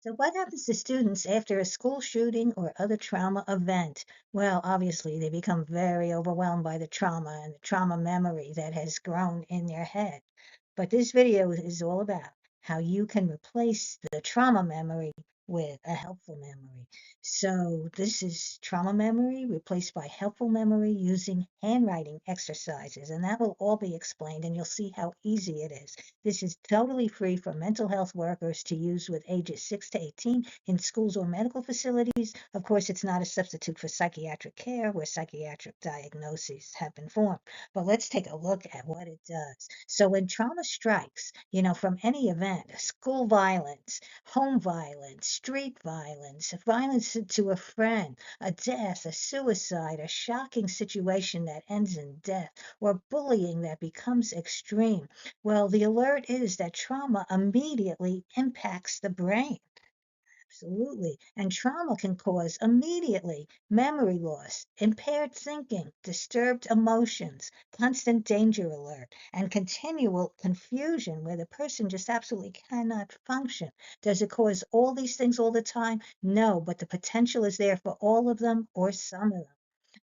So, what happens to students after a school shooting or other trauma event? Well, obviously, they become very overwhelmed by the trauma and the trauma memory that has grown in their head. But this video is all about how you can replace the trauma memory with a helpful memory. So, this is trauma memory replaced by helpful memory using handwriting exercises. And that will all be explained, and you'll see how easy it is. This is totally free for mental health workers to use with ages 6 to 18 in schools or medical facilities. Of course, it's not a substitute for psychiatric care where psychiatric diagnoses have been formed. But let's take a look at what it does. So when trauma strikes, from any event, school violence, home violence, street violence, violence to a friend, a death, a suicide, a shocking situation that ends in death, or bullying that becomes extreme, well, the alert is that trauma immediately impacts the brain. Absolutely. And trauma can cause immediately memory loss, impaired thinking, disturbed emotions, constant danger alert, and continual confusion where the person just absolutely cannot function. Does it cause all these things all the time? No, but the potential is there for all of them or some of them.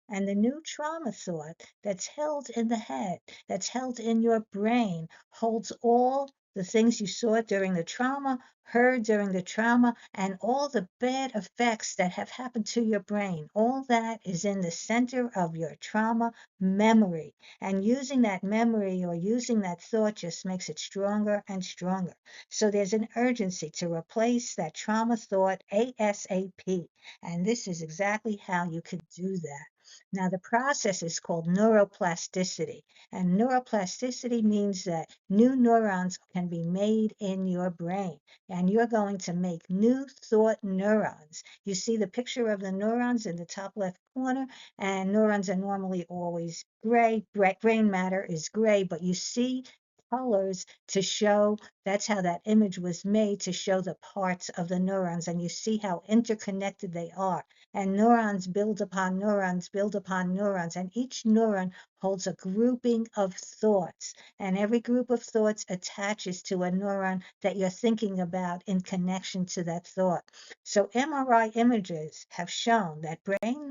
And the new trauma thought that's held in the head, that's held in your brain, holds all the things you saw during the trauma, heard during the trauma, and all the bad effects that have happened to your brain. All that is in the center of your trauma memory. And using that memory or using that thought just makes it stronger and stronger. So there's an urgency to replace that trauma thought ASAP. And this is exactly how you could do that. Now, the process is called neuroplasticity. And neuroplasticity means that new neurons can be made in your brain. And you're going to make new thought neurons. You see the picture of the neurons in the top left corner, and neurons are normally always gray. Brain matter is gray, but you see colors to show that's how that image was made to show the parts of the neurons. And you see how interconnected they are, and neurons build upon neurons, build upon neurons, and each neuron holds a grouping of thoughts, and every group of thoughts attaches to a neuron that you're thinking about in connection to that thought. So MRI images have shown that brain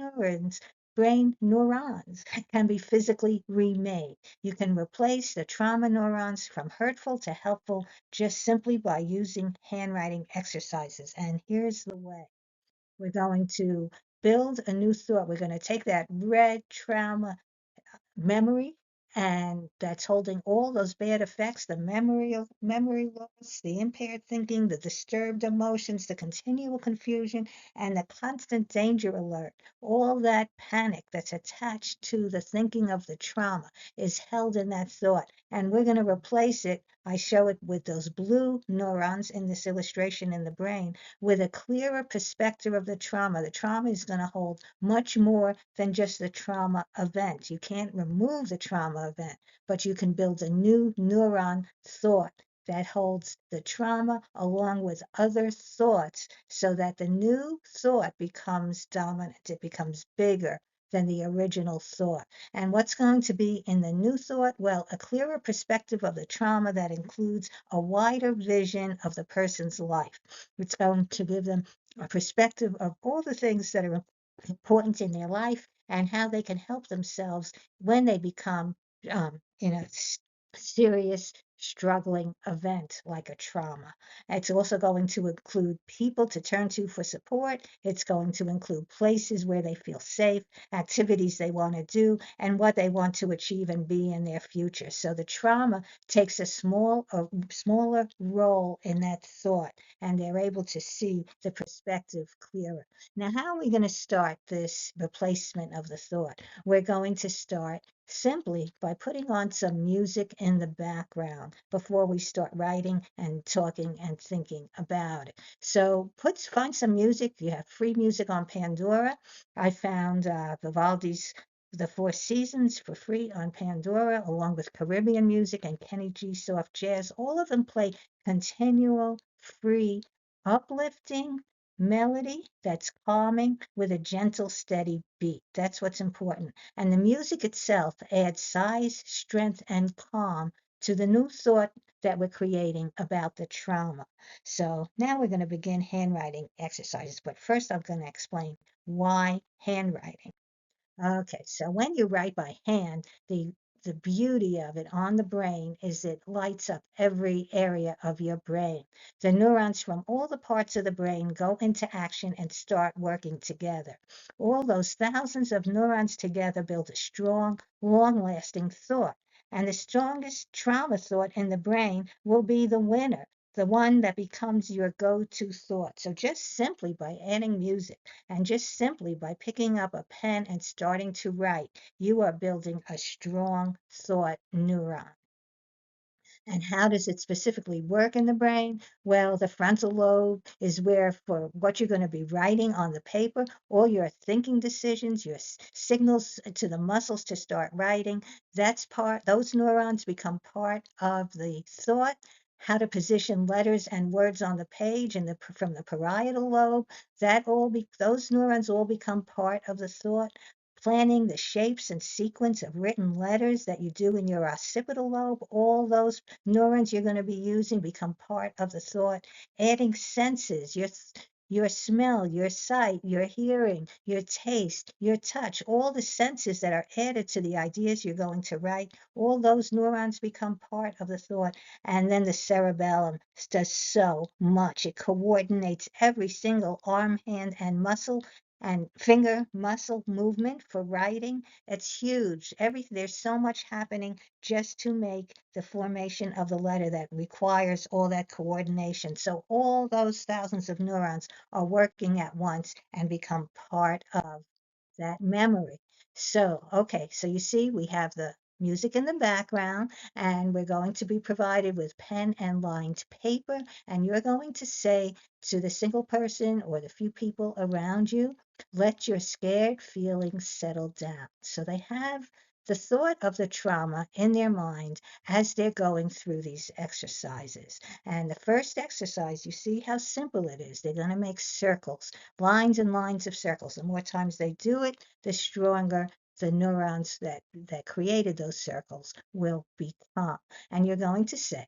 neurons can be physically remade. You can replace the trauma neurons from hurtful to helpful just simply by using handwriting exercises. And here's the way. We're going to build a new thought. We're going to take that red trauma memory, and that's holding all those bad effects, the memory loss, the impaired thinking, the disturbed emotions, the continual confusion, and the constant danger alert. All that panic that's attached to the thinking of the trauma is held in that thought, and we're going to replace it. I show it with those blue neurons in this illustration in the brain with a clearer perspective of the trauma. The trauma is going to hold much more than just the trauma event. You can't remove the trauma event, but you can build a new neuron thought that holds the trauma along with other thoughts so that the new thought becomes dominant. It becomes bigger than the original thought. And what's going to be in the new thought? Well, a clearer perspective of the trauma that includes a wider vision of the person's life. It's going to give them a perspective of all the things that are important in their life and how they can help themselves when they become in a serious struggling event like a trauma. It's also going to include people to turn to for support. It's going to include places where they feel safe, activities they want to do, and what they want to achieve and be in their future. So the trauma takes a smaller role in that thought, and they're able to see the perspective clearer. Now, how are we going to start this replacement of the thought? We're going to start simply by putting on some music in the background before we start writing and talking and thinking about it. So find some music. You have free music on Pandora. I found Vivaldi's The Four Seasons for free on Pandora, along with Caribbean music and Kenny G soft jazz. All of them play continual, free, uplifting melody that's calming with a gentle, steady beat. That's what's important. And the music itself adds size, strength, and calm to the new thought that we're creating about the trauma. So now we're going to begin handwriting exercises, but first I'm going to explain why handwriting. Okay, so when you write by hand, the beauty of it on the brain is it lights up every area of your brain. The neurons from all the parts of the brain go into action and start working together. All those thousands of neurons together build a strong, long-lasting thought. And the strongest trauma thought in the brain will be the winner, the one that becomes your go-to thought. So just simply by adding music, and just simply by picking up a pen and starting to write, you are building a strong thought neuron. And how does it specifically work in the brain? Well, the frontal lobe is where, for what you're going to be writing on the paper, all your thinking decisions, your signals to the muscles to start writing, those neurons become part of the thought. How to position letters and words on the page and from the parietal lobe, those neurons all become part of the thought. Planning the shapes and sequence of written letters that you do in your occipital lobe, all those neurons you're going to be using become part of the thought. Adding senses, your smell, your sight, your hearing, your taste, your touch, all the senses that are added to the ideas you're going to write, all those neurons become part of the thought. And then the cerebellum does so much. It coordinates every single arm, hand, and muscle and finger muscle movement for writing. It's huge. There's so much happening just to make the formation of the letter that requires all that coordination. So all those thousands of neurons are working at once and become part of that memory. So, okay, so you see, we have the music in the background, and we're going to be provided with pen and lined paper, and you're going to say to the single person or the few people around you, let your scared feelings settle down. So they have the thought of the trauma in their mind as they're going through these exercises. And the first exercise, you see how simple it is. They're going to make circles, lines and lines of circles. The more times they do it, the stronger the neurons that created those circles will become. And you're going to say,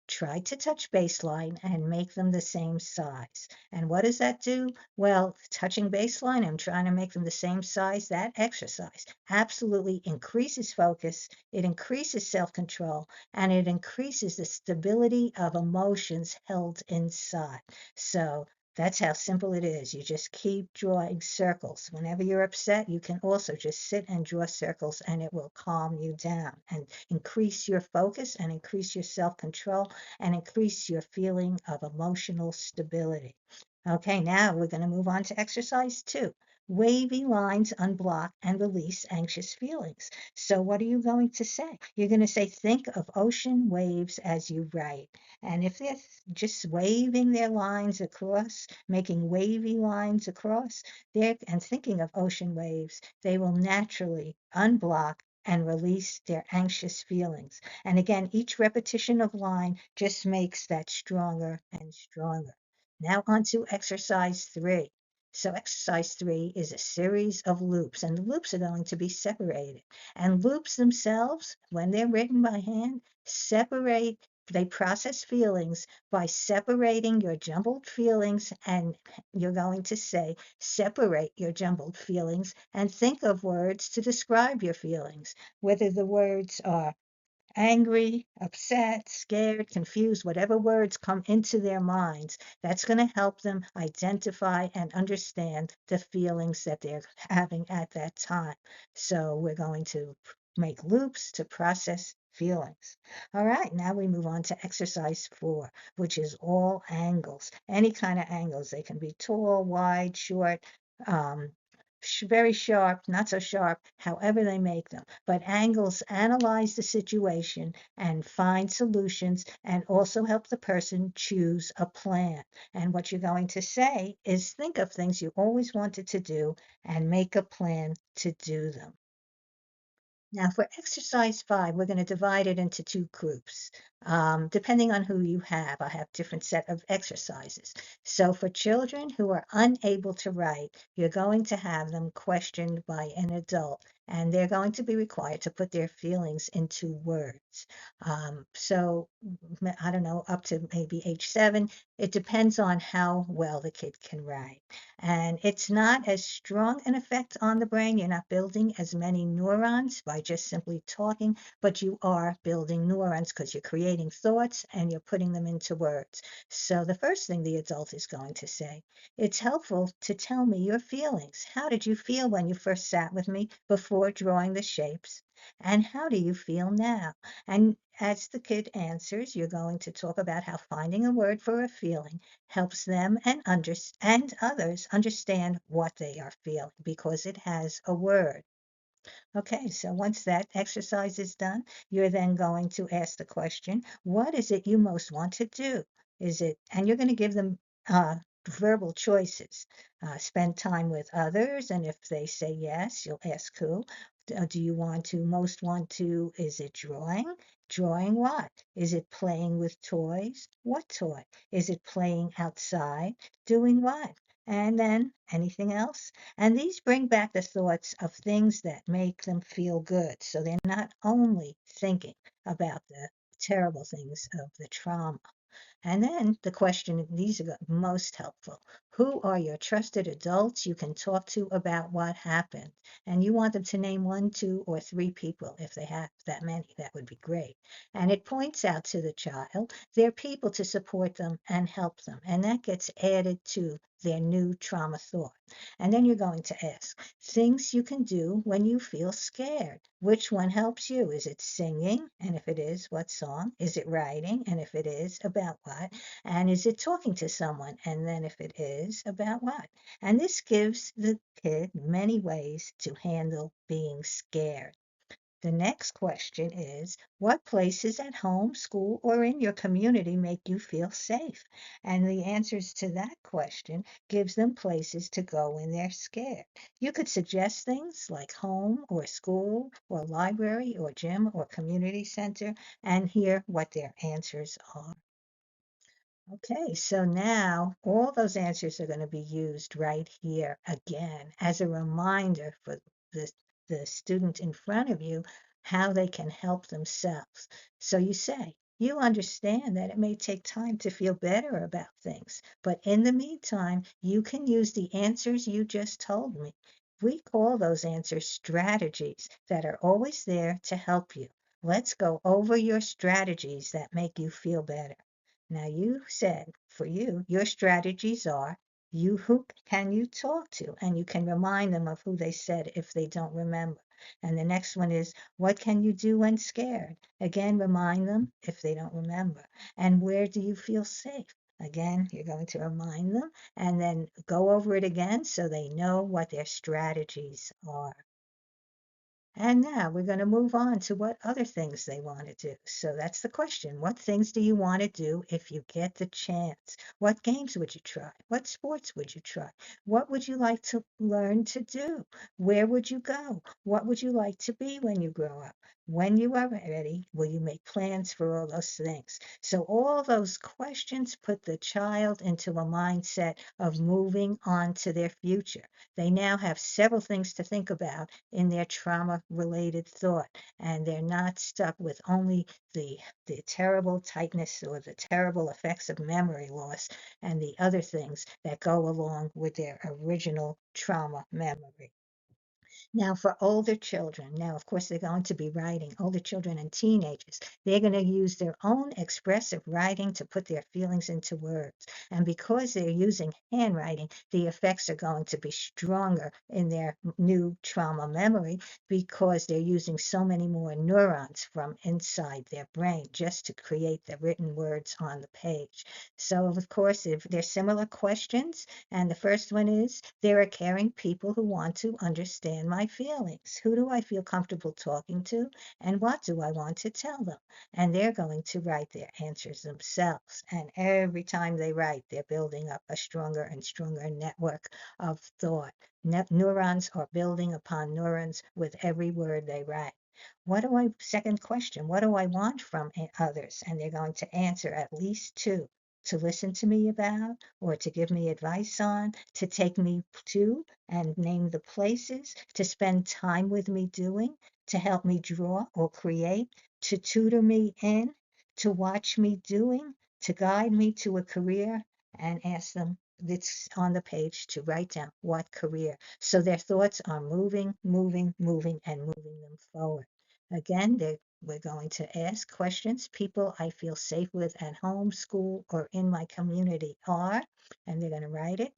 try to touch baseline and make them the same size. And what does that do? Well, touching baseline, I'm trying to make them the same size. That exercise absolutely increases focus, it increases self-control, and it increases the stability of emotions held inside. So that's how simple it is. You just keep drawing circles. Whenever you're upset, you can also just sit and draw circles and it will calm you down and increase your focus and increase your self-control and increase your feeling of emotional stability. Okay, now we're going to move on to exercise 2. Wavy lines unblock and release anxious feelings. So what are you going to say? You're going to say, think of ocean waves as you write. And if they're just waving their lines across, making wavy lines across, and thinking of ocean waves, they will naturally unblock and release their anxious feelings. And again, each repetition of line just makes that stronger and stronger. Now on to exercise 3. So exercise 3 is a series of loops, and the loops are going to be separated. And loops themselves, when they're written by hand, they process feelings by separating your jumbled feelings, and you're going to say, separate your jumbled feelings and think of words to describe your feelings, whether the words are angry, upset, scared, confused, whatever words come into their minds, that's going to help them identify and understand the feelings that they're having at that time. So we're going to make loops to process feelings. All right, now we move on to exercise 4, which is all angles, any kind of angles. They can be tall, wide, short, um, very sharp, not so sharp, however they make them. But angles analyze the situation and find solutions and also help the person choose a plan. And what you're going to say is think of things you always wanted to do and make a plan to do them. Now, for exercise 5, we're going to divide it into 2 groups. Depending on who you have, I have different set of exercises. So for children who are unable to write, you're going to have them questioned by an adult. and they're going to be required to put their feelings into words. I don't know, up to maybe age 7, it depends on how well the kid can write. And it's not as strong an effect on the brain. You're not building as many neurons by just simply talking, but you are building neurons because you're creating thoughts and you're putting them into words. So the first thing the adult is going to say, it's helpful to tell me your feelings. How did you feel when you first sat with me before drawing the shapes? And how do you feel now? And as the kid answers, you're going to talk about how finding a word for a feeling helps them and others understand what they are feeling because it has a word. Okay, so once that exercise is done, you're then going to ask the question, what is it you most want to do? And you're going to give them verbal choices. Spend time with others, and if they say yes, you'll ask who. Do you most want to, is it drawing? Drawing what? Is it playing with toys? What toy? Is it playing outside? Doing what? And then anything else? And these bring back the thoughts of things that make them feel good. So they're not only thinking about the terrible things of the trauma. And then the question, these are most helpful. Who are your trusted adults you can talk to about what happened? And you want them to name 1, 2, or 3 people. If they have that many, that would be great. And it points out to the child their people to support them and help them. And that gets added to their new trauma thought. And then you're going to ask things you can do when you feel scared. Which one helps you? Is it singing? And if it is, what song? Is it writing? And if it is, about what? And is it talking to someone? And then if it is, about what? And this gives the kid many ways to handle being scared. The next question is, what places at home, school, or in your community make you feel safe? And the answers to that question gives them places to go when they're scared. You could suggest things like home or school or library or gym or community center and hear what their answers are. Okay, so now all those answers are going to be used right here again as a reminder for the, the student in front of you how they can help themselves. So you say, you understand that it may take time to feel better about things, but in the meantime, you can use the answers you just told me. We call those answers strategies that are always there to help you. Let's go over your strategies that make you feel better. Now you said for you, your strategies are who can you talk to? And you can remind them of who they said if they don't remember. And the next one is what can you do when scared? Again, remind them if they don't remember. And where do you feel safe? Again, you're going to remind them and then go over it again so they know what their strategies are. And now we're going to move on to what other things they want to do. So that's the question. What things do you want to do if you get the chance? What games would you try? What sports would you try? What would you like to learn to do? Where would you go? What would you like to be when you grow up? When you are ready, will you make plans for all those things? So all those questions put the child into a mindset of moving on to their future. They now have several things to think about in their trauma-related thought, and they're not stuck with only the terrible tightness or the terrible effects of memory loss and the other things that go along with their original trauma memory. Now, for older children, now, of course, they're going to be writing, older children and teenagers, they're going to use their own expressive writing to put their feelings into words. And because they're using handwriting, the effects are going to be stronger in their new trauma memory because they're using so many more neurons from inside their brain just to create the written words on the page. So, of course, if there's similar questions, and the first one is, there are caring people who want to understand my feelings. Who do I feel comfortable talking to? And what do I want to tell them? And they're going to write their answers themselves. And every time they write, they're building up a stronger and stronger network of thought. Neurons are building upon neurons with every word they write. Second question, what do I want from others? And they're going to answer at least 2. to listen to me about, or to give me advice on, to take me to and name the places, to spend time with me doing, to help me draw or create, to tutor me in, to watch me doing, to guide me to a career, and ask them it's on the page to write down what career. So their thoughts are moving, moving, moving, and moving them forward. Again, we're going to ask questions. People I feel safe with at home, school, or in my community are, and they're going to write it.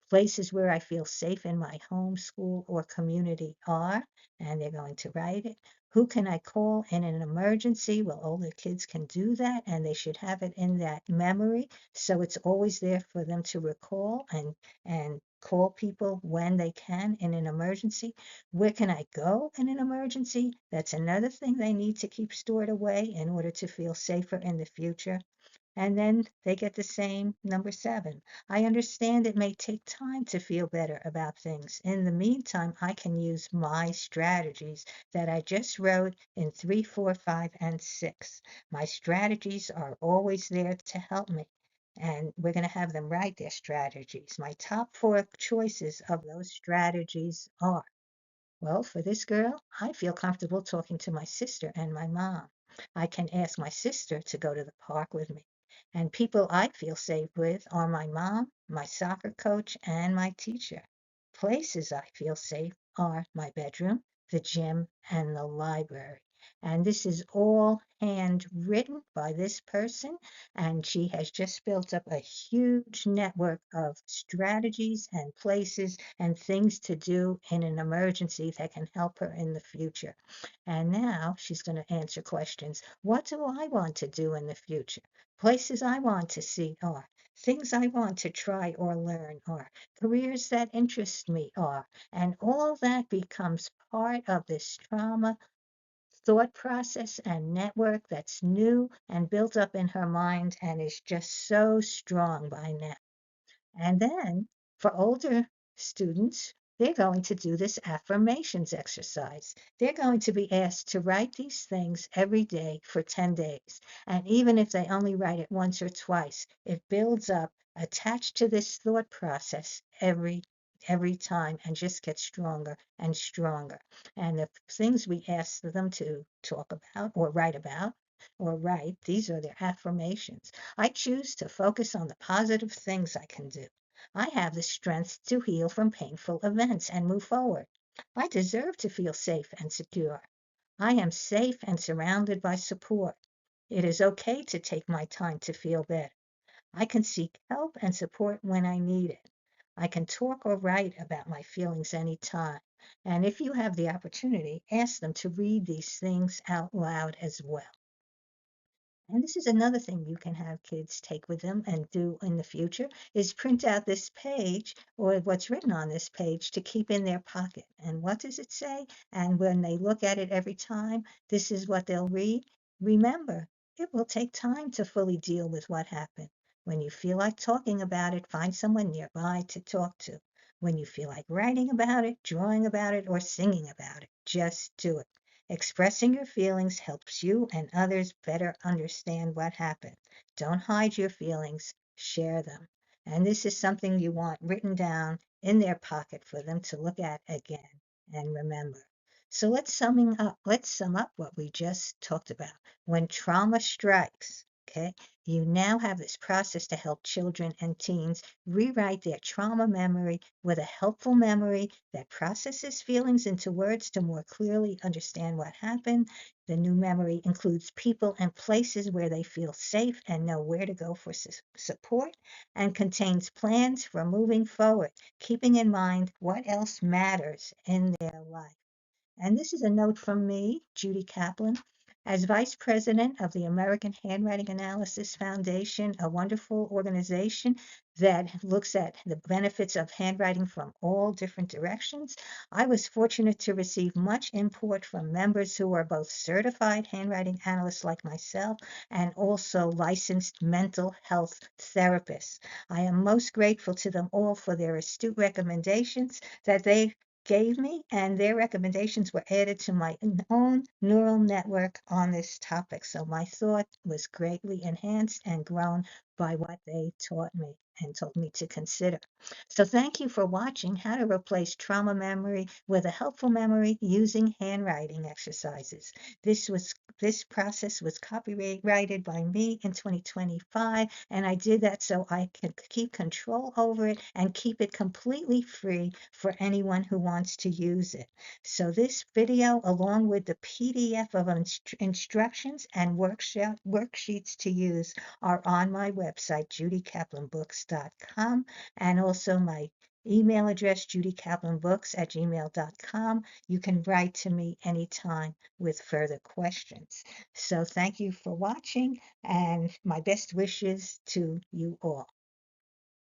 Places where I feel safe in my home, school, or community are, and they're going to write it. Who can I call in an emergency? Well, older kids can do that, and they should have it in that memory, so it's always there for them to recall and call people when they can in an emergency. Where can I go in an emergency? That's another thing they need to keep stored away in order to feel safer in the future. And then they get the same number 7. I understand it may take time to feel better about things. In the meantime, I can use my strategies that I just wrote in 3, 4, 5, and 6. My strategies are always there to help me. And we're going to have them write their strategies. My top 4 choices of those strategies are, well, for this girl, I feel comfortable talking to my sister and my mom. I can ask my sister to go to the park with me. And people I feel safe with are my mom, my soccer coach, and my teacher. Places I feel safe are my bedroom, the gym, and the library. And this is all handwritten by this person, and she has just built up a huge network of strategies and places and things to do in an emergency that can help her in the future. And now she's going to answer questions. What do I want to do in the future? Places I want to see are, things I want to try or learn are, careers that interest me are, and all that becomes part of this trauma thought process and network that's new and built up in her mind and is just so strong by now. And then for older students, they're going to do this affirmations exercise. They're going to be asked to write these things every day for 10 days. And even if they only write it once or twice, it builds up attached to this thought process every time and just gets stronger and stronger. And the things we ask them to talk about or write, these are their affirmations. I choose to focus on the positive things I can do. I have the strength to heal from painful events and move forward. I deserve to feel safe and secure. I am safe and surrounded by support. It is okay to take my time to feel better. I can seek help and support when I need it. I can talk or write about my feelings anytime. And if you have the opportunity, ask them to read these things out loud as well. And this is another thing you can have kids take with them and do in the future is print out this page or what's written on this page to keep in their pocket. And what does it say? And when they look at it every time, this is what they'll read. Remember, it will take time to fully deal with what happened. When you feel like talking about it, find someone nearby to talk to. When you feel like writing about it, drawing about it, or singing about it, just do it. Expressing your feelings helps you and others better understand what happened. Don't hide your feelings, share them. And this is something you want written down in their pocket for them to look at again and remember. So let's sum up what we just talked about. When trauma strikes, okay, you now have this process to help children and teens rewrite their trauma memory with a helpful memory that processes feelings into words to more clearly understand what happened. The new memory includes people and places where they feel safe and know where to go for support, and contains plans for moving forward, keeping in mind what else matters in their life. And this is a note from me, Judy Kaplan, as Vice President of the American Handwriting Analysis Foundation, a wonderful organization that looks at the benefits of handwriting from all different directions. I was fortunate to receive much input from members who are both certified handwriting analysts like myself and also licensed mental health therapists. I am most grateful to them all for their astute recommendations that they gave me, and their recommendations were added to my own neural network on this topic. So my thought was greatly enhanced and grown by what they taught me and told me to consider. So thank you for watching How to Replace Trauma Memory with a Helpful Memory Using Handwriting Exercises. This process was copyrighted by me in 2025, and I did that so I can keep control over it and keep it completely free for anyone who wants to use it. So this video, along with the PDF of instructions and worksheets to use, are on my website, judykaplanbooks.com, and also my email address, judykaplanbooks@gmail.com. You can write to me anytime with further questions. So thank you for watching, and my best wishes to you all.